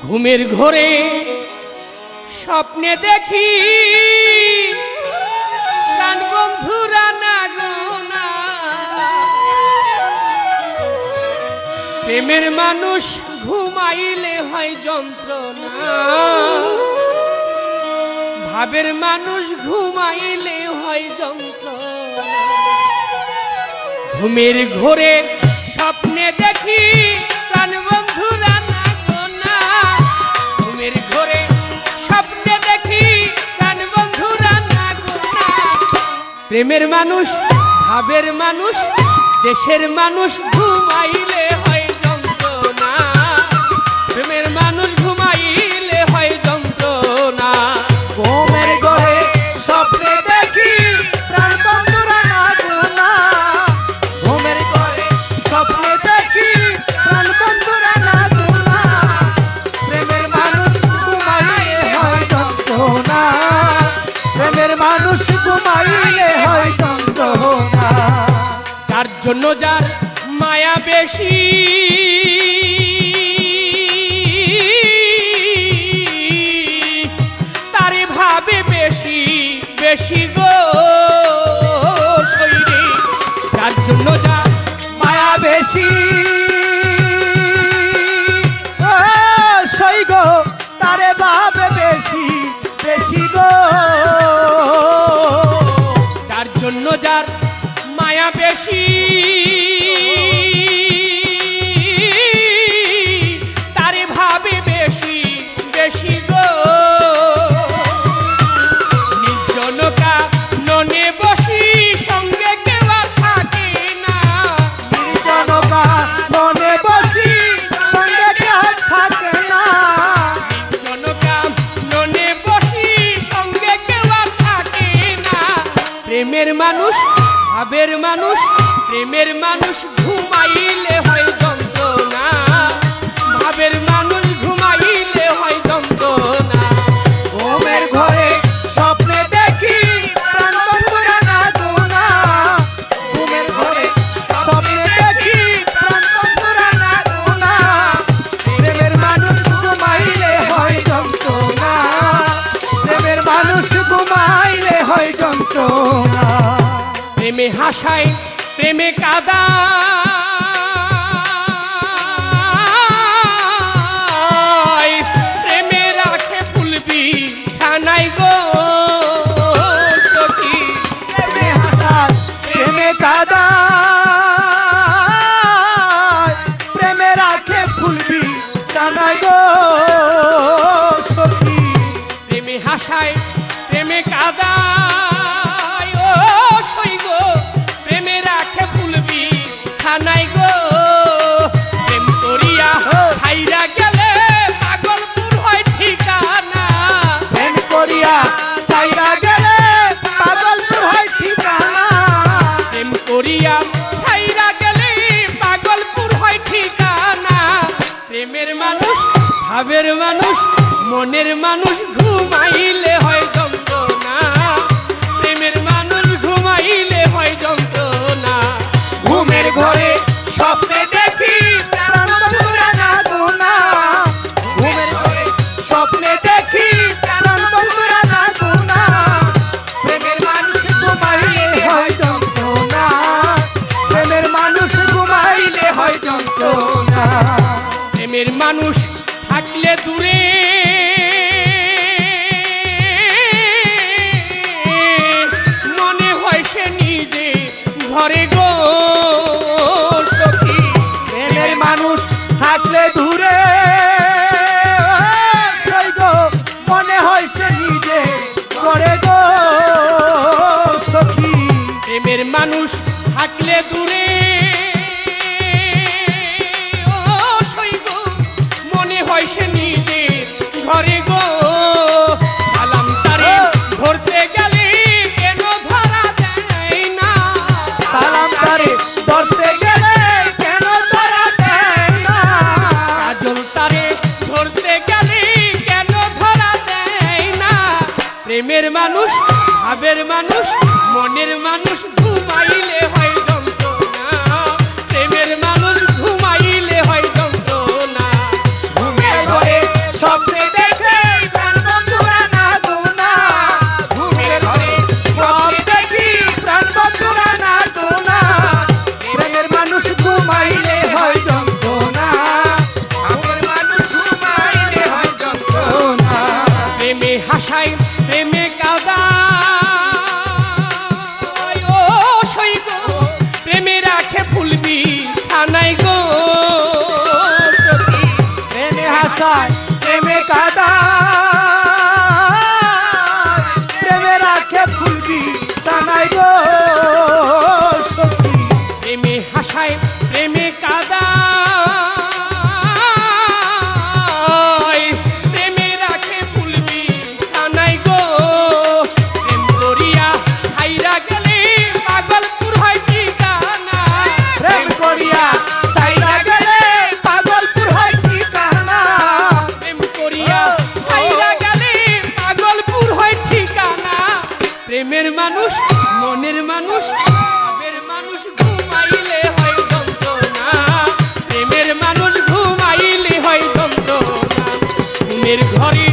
ঘুমের ঘোরে স্বপ্নে দেখি প্রাণ বন্ধুরা না গো না, প্রেমের মানুষ ঘুমাইলে হয় যন্ত্রণা, ভাবের মানুষ ঘুমাইলে হয় যন্ত্রণা। ঘুমের ঘোরে স্বপ্নে দেখি প্রাণ বন্ধুরা না গো না, ঘুমের ঘোরে স্বপ্নে দেখি প্রাণ বন্ধুরা না গো না, প্রেমের মানুষ ভাবের মানুষ দেশের মানুষ ঘুমাইলে হয় যন্ত্রণা, প্রেমের মানুষ ঘুমাইলে হয় যন্ত্রণা। ঘুমের ঘরে স্বপ্নে দেখি প্রাণ বন্ধুরা না গো না, ঘুমের ঘরে স্বপ্নে দেখি প্রাণ বন্ধুরা না গো না, প্রেমের মানুষ ঘুমাইলে হয় যন্ত্রণা, প্রেমের মানুষ ঘুমাইলে হয় যন্ত্রণা। তার জন্য যার মায়া বেশি তারে ভাবে বেশি বেশি গো শৈরে, তার জন্য যার মায়া বেশি সই গো তারে ভাবে বেশি বেশি গো, তার জন্য যার মায়া বেশি তারে ভাবে বেশি বেশি গো। নির্জনকা ননে বসি সঙ্গে কেউ আর থাকে না, নির্জনকা মনে বসি সঙ্গে কেউ থাকে না, নির্জনকা ননে বসি সঙ্গে কেউ আর থাকে না, প্রেমের মানুষ ভাবের মানুষ প্রেমের মানুষ ঘুমাইলে হয় যন্ত্রণা, ভাবের মানুষ ঘুমাইলে হয় যন্ত্রণা। ঘুমের ঘরে স্বপ্নে দেখি প্রাণ বন্ধুরা না গো না, ঘুমের ঘরে স্বপ্নে দেখি প্রাণ বন্ধুরা না গো না, প্রেমের মানুষ ঘুমাইলে হয় যন্ত্রণা, প্রেমের মানুষ ঘুমাইলে হয় যন্ত্রণা। প্রেমে হাসায় প্রেমে কাদায়, প্রেমে রাখে ফুলবি ছানাই গো সখী, প্রেমে হাসায় প্রেমে কাদায়, প্রেমে রাখে ফুলবি সানাই গো সখী, প্রেমে হাসায় প্রেমে কাদায় ও সই গো, প্রেমে রাখে ফুলবি ছানাই গো, প্রেম করিয়া ছাইরা গেলে পাগলপুর হয় ঠিকানা, প্রেম করিয়া ছাইরা গেলে পাগলপুর হয় ঠিকানা, প্রেম করিয়া ছাইরা গেলে পাগলপুর হয় ঠিকানা, প্রেমের মানুষ ভাবের মানুষ মনের মানুষ ঘুমাইলে হয় যন্ত্রণা, প্রেমের মানুষ ঘুমাইলে হয় যন্ত্রণা। ঘুমের ঘরে স্বপ্নে দেখি প্রাণ বন্ধুরা না গো না, ঘুমের ঘরে স্বপ্নে দেখি প্রাণ বন্ধুরা না গো না, প্রেমের মানুষ ঘুমাইলে হয় যন্ত্রণা, প্রেমের মানুষ ঘুমাইলে হয় যন্ত্রণা। প্রেমের মানুষ থাকলে দূরে মনে হয় সে নিজে ঘরে গো সখী, প্রেমের মানুষ থাকলে দূরে সই গো মনে হয় সে নিজে করে গো সখী, প্রেমের মানুষ থাকলে দূরে ও সই গো মনে হয় সে নিজে ঘরে গো, সালাম তারে ধরতে গেলে কেন ধরা দেয় না, সালাম তারে ধরতে গেলে কেন ধরা দেয় না, কাজল তারে ধরতে গেলে কেন ধরা দেয় না, প্রেমের মানুষ ভাবের মানুষ মনের মানুষ ঘুমাইলে হয় যন্ত্রণা, প্রেমের মানুষ ঘুমাইলে হয় যন্ত্রণা। ঘুমের ঘরে প্রেমের মানুষ মনের মানুষ ভাবের মানুষ ঘুমাইলে হয় যন্ত্রণা প্রেমের মানুষ ঘুমাইলে হয় যন্ত্রণা ঘুমের ঘরে